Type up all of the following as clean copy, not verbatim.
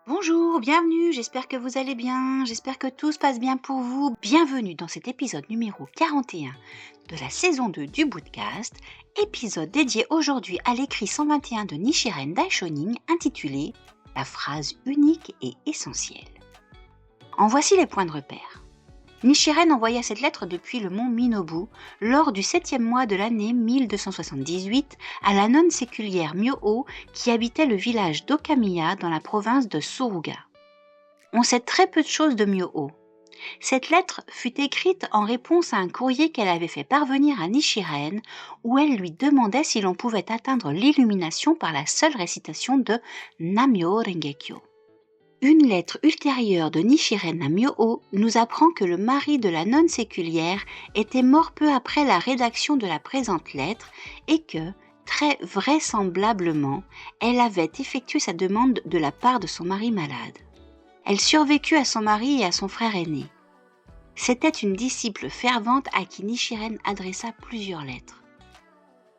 Bonjour, bienvenue, j'espère que vous allez bien, j'espère que tout se passe bien pour vous. Bienvenue dans cet épisode numéro 41 de la saison 2 du Bootcast, épisode dédié aujourd'hui à l'écrit 121 de Nichiren Daishonin intitulé « La phrase unique et essentielle ». En voici les points de repère. Nichiren envoya cette lettre depuis le mont Minobu lors du 7e mois de l'année 1278 à la nonne séculière Myō qui habitait le village d'Okamiya dans la province de Suruga. On sait très peu de choses de Myō. Cette lettre fut écrite en réponse à un courrier qu'elle avait fait parvenir à Nichiren où elle lui demandait si l'on pouvait atteindre l'illumination par la seule récitation de Nammyō Renge-kyo. Une lettre ultérieure de Nichiren à Myō nous apprend que le mari de la nonne séculière était mort peu après la rédaction de la présente lettre et que, très vraisemblablement, elle avait effectué sa demande de la part de son mari malade. Elle survécut à son mari et à son frère aîné. C'était une disciple fervente à qui Nichiren adressa plusieurs lettres.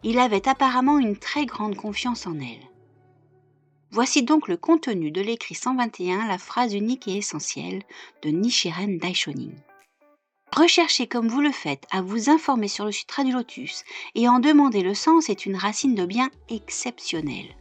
Il avait apparemment une très grande confiance en elle. Voici donc le contenu de l'écrit 121, la phrase unique et essentielle de Nichiren Daishonin. Rechercher comme vous le faites à vous informer sur le Sutra du Lotus et en demander le sens est une racine de bien exceptionnelle.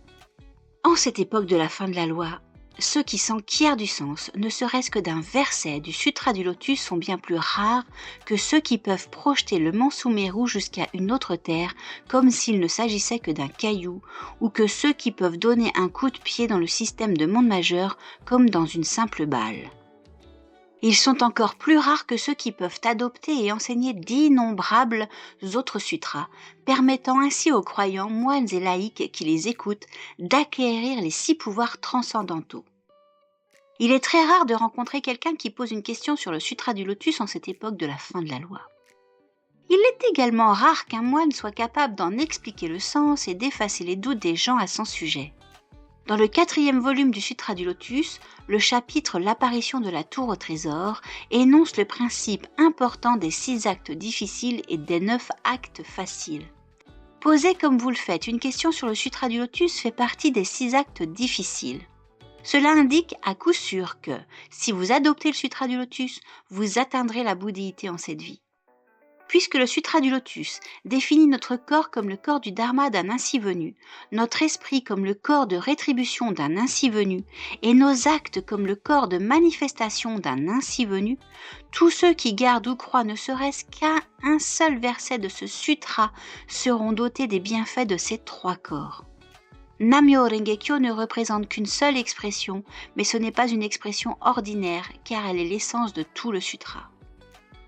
En cette époque de la fin de la loi, ceux qui s'enquièrent du sens, ne serait-ce que d'un verset du Sutra du Lotus, sont bien plus rares que ceux qui peuvent projeter le mont Sumeru jusqu'à une autre terre comme s'il ne s'agissait que d'un caillou, ou que ceux qui peuvent donner un coup de pied dans le système de monde majeur comme dans une simple balle. Ils sont encore plus rares que ceux qui peuvent adopter et enseigner d'innombrables autres sutras, permettant ainsi aux croyants, moines et laïcs qui les écoutent, d'acquérir les 6 pouvoirs transcendantaux. Il est très rare de rencontrer quelqu'un qui pose une question sur le Sutra du Lotus en cette époque de la fin de la loi. Il est également rare qu'un moine soit capable d'en expliquer le sens et d'effacer les doutes des gens à son sujet. Dans le 4e volume du Sutra du Lotus, le chapitre L'apparition de la tour au trésor énonce le principe important des 6 actes difficiles et des 9 actes faciles. Poser comme vous le faites une question sur le Sutra du Lotus fait partie des 6 actes difficiles. Cela indique à coup sûr que, si vous adoptez le Sutra du Lotus, vous atteindrez la bouddhéité en cette vie. Puisque le Sutra du Lotus définit notre corps comme le corps du Dharma d'un ainsi venu, notre esprit comme le corps de rétribution d'un ainsi venu, et nos actes comme le corps de manifestation d'un ainsi venu, tous ceux qui gardent ou croient ne serait-ce qu'à un seul verset de ce sutra seront dotés des bienfaits de ces 3 corps. Nammyō Renge-kyo ne représente qu'une seule expression, mais ce n'est pas une expression ordinaire, car elle est l'essence de tout le sutra.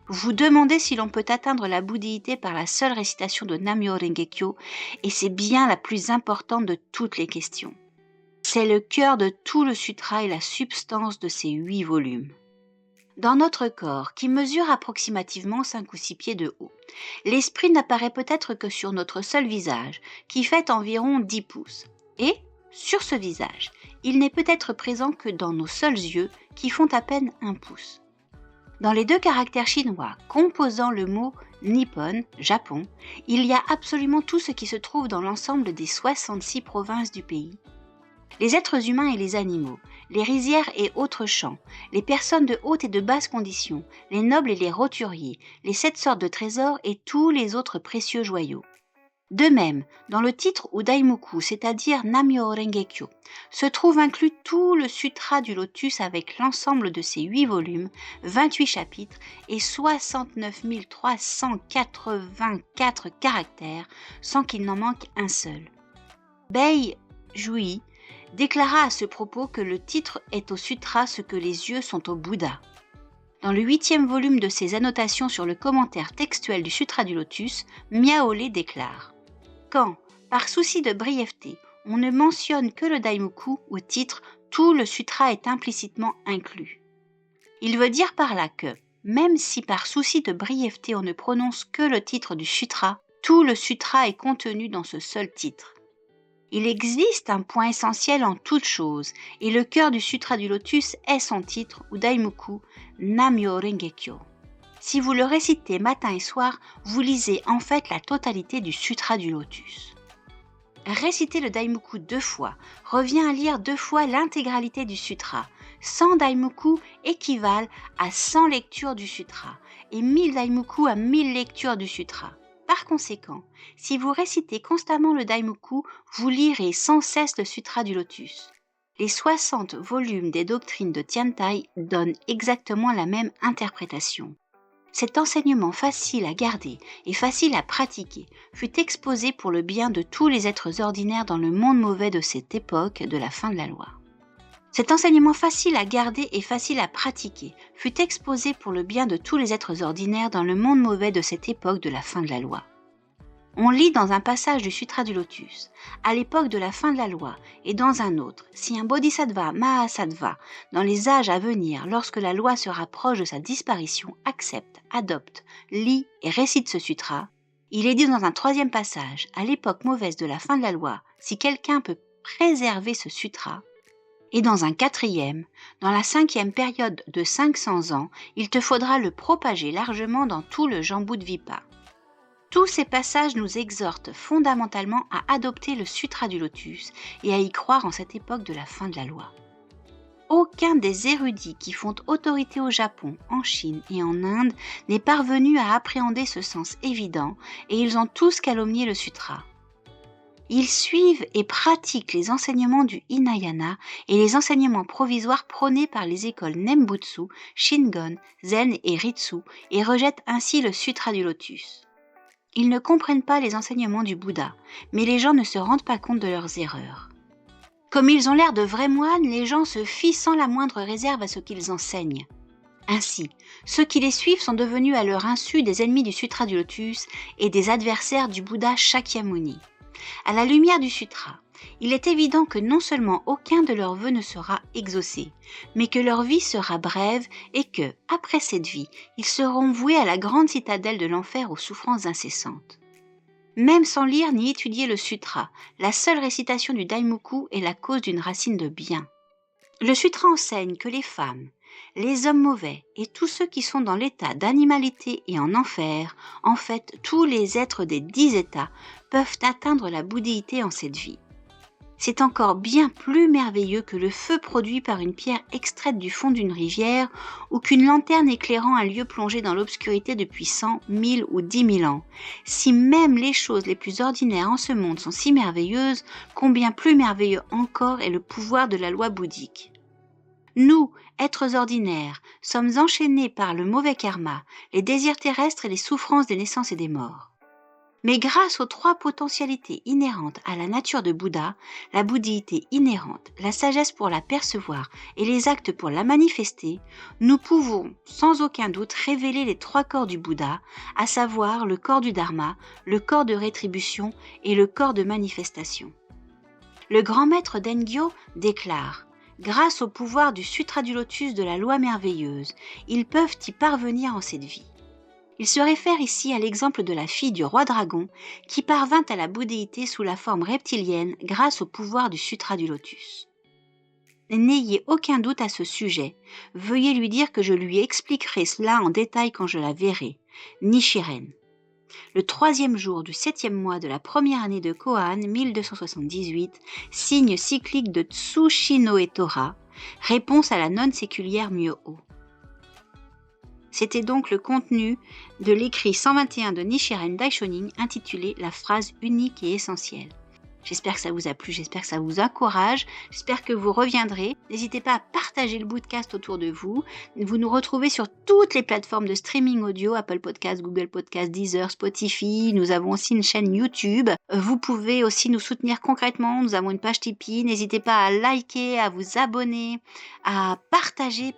Vous demandez si l'on peut atteindre la bouddhéité par la seule récitation de Nammyō Renge-kyo, et c'est bien la plus importante de toutes les questions. C'est le cœur de tout le sutra et la substance de ces 8 volumes. Dans notre corps, qui mesure approximativement 5 ou 6 pieds de haut, l'esprit n'apparaît peut-être que sur notre seul visage, qui fait environ 10 pouces. Et, sur ce visage, il n'est peut-être présent que dans nos seuls yeux, qui font à peine 1 pouce. Dans les 2 caractères chinois composant le mot Nippon, Japon, il y a absolument tout ce qui se trouve dans l'ensemble des 66 provinces du pays. Les êtres humains et les animaux, les rizières et autres champs, les personnes de haute et de basse condition, les nobles et les roturiers, les 7 sortes de trésors et tous les autres précieux joyaux. De même, dans le titre ou Daimoku, c'est-à-dire Nammyō Renge-kyo, se trouve inclus tout le Sutra du Lotus avec l'ensemble de ses 8 volumes, 28 chapitres et 69 384 caractères, sans qu'il n'en manque un seul. Bei Jui déclara à ce propos que le titre est au Sutra ce que les yeux sont au Bouddha. Dans le 8e volume de ses annotations sur le commentaire textuel du Sutra du Lotus, Miaolé déclare: quand, par souci de brièveté, on ne mentionne que le Daimoku au titre, tout le sutra est implicitement inclus. Il veut dire par là que, même si par souci de brièveté on ne prononce que le titre du sutra, tout le sutra est contenu dans ce seul titre. Il existe un point essentiel en toute chose, et le cœur du Sutra du Lotus est son titre, ou Daimoku, Nammyō Renge-kyo. Si vous le récitez matin et soir, vous lisez en fait la totalité du Sutra du Lotus. Réciter le Daimoku 2 fois revient à lire 2 fois l'intégralité du sutra. 100 Daimoku équivalent à 100 lectures du sutra et 1000 Daimoku à 1000 lectures du sutra. Par conséquent, si vous récitez constamment le Daimoku, vous lirez sans cesse le Sutra du Lotus. Les 60 volumes des doctrines de Tiantai donnent exactement la même interprétation. Cet enseignement facile à garder et facile à pratiquer fut exposé pour le bien de tous les êtres ordinaires dans le monde mauvais de cette époque de la fin de la loi. Cet enseignement facile à garder et facile à pratiquer fut exposé pour le bien de tous les êtres ordinaires dans le monde mauvais de cette époque de la fin de la loi. On lit dans un passage du Sutra du Lotus, à l'époque de la fin de la loi, et dans un autre, si un bodhisattva mahasattva, dans les âges à venir, lorsque la loi se rapproche de sa disparition, accepte, adopte, lit et récite ce sutra, il est dit dans un troisième passage, à l'époque mauvaise de la fin de la loi, si quelqu'un peut préserver ce sutra, et dans un quatrième, dans la 5e période de 500 ans, il te faudra le propager largement dans tout le Jambudvipa. Tous ces passages nous exhortent fondamentalement à adopter le Sutra du Lotus et à y croire en cette époque de la fin de la loi. Aucun des érudits qui font autorité au Japon, en Chine et en Inde n'est parvenu à appréhender ce sens évident et ils ont tous calomnié le Sutra. Ils suivent et pratiquent les enseignements du Hinayana et les enseignements provisoires prônés par les écoles Nembutsu, Shingon, Zen et Ritsu et rejettent ainsi le Sutra du Lotus. Ils ne comprennent pas les enseignements du Bouddha, mais les gens ne se rendent pas compte de leurs erreurs. Comme ils ont l'air de vrais moines, les gens se fient sans la moindre réserve à ce qu'ils enseignent. Ainsi, ceux qui les suivent sont devenus à leur insu des ennemis du Sutra du Lotus et des adversaires du Bouddha Shakyamuni. À la lumière du Sutra, il est évident que non seulement aucun de leurs vœux ne sera exaucé, mais que leur vie sera brève et que, après cette vie, ils seront voués à la grande citadelle de l'enfer aux souffrances incessantes. Même sans lire ni étudier le sutra, la seule récitation du Daimoku est la cause d'une racine de bien. Le sutra enseigne que les femmes, les hommes mauvais et tous ceux qui sont dans l'état d'animalité et en enfer, en fait tous les êtres des 10 états, peuvent atteindre la bouddhéité en cette vie. C'est encore bien plus merveilleux que le feu produit par une pierre extraite du fond d'une rivière ou qu'une lanterne éclairant un lieu plongé dans l'obscurité depuis 100, 1000 ou 10 000 ans. Si même les choses les plus ordinaires en ce monde sont si merveilleuses, combien plus merveilleux encore est le pouvoir de la loi bouddhique. Nous, êtres ordinaires, sommes enchaînés par le mauvais karma, les désirs terrestres et les souffrances des naissances et des morts. Mais grâce aux 3 potentialités inhérentes à la nature de Bouddha, la bouddhéité inhérente, la sagesse pour la percevoir et les actes pour la manifester, nous pouvons sans aucun doute révéler les 3 corps du Bouddha, à savoir le corps du Dharma, le corps de rétribution et le corps de manifestation. Le grand maître Dengyo déclare « Grâce au pouvoir du Sutra du Lotus de la loi merveilleuse, ils peuvent y parvenir en cette vie. » Il se réfère ici à l'exemple de la fille du roi dragon qui parvint à la bouddhéité sous la forme reptilienne grâce au pouvoir du Sutra du Lotus. N'ayez aucun doute à ce sujet, veuillez lui dire que je lui expliquerai cela en détail quand je la verrai. Nichiren. Le 3e jour du 7e mois de la première année de Kohan 1278, signe cyclique de Tsushinoe Tora, réponse à la nonne séculière Myoho. C'était donc le contenu de l'écrit 121 de Nichiren Daishonin intitulé « La phrase unique et essentielle ». J'espère que ça vous a plu, j'espère que ça vous encourage, j'espère que vous reviendrez. N'hésitez pas à partager le podcast autour de vous. Vous nous retrouvez sur toutes les plateformes de streaming audio, Apple Podcasts, Google Podcasts, Deezer, Spotify. Nous avons aussi une chaîne YouTube. Vous pouvez aussi nous soutenir concrètement. Nous avons une page Tipeee. N'hésitez pas à liker, à vous abonner, à partager.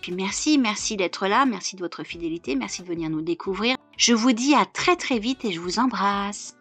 Puis merci d'être là, merci de votre fidélité, merci de venir nous découvrir. Je vous dis à très très vite et je vous embrasse.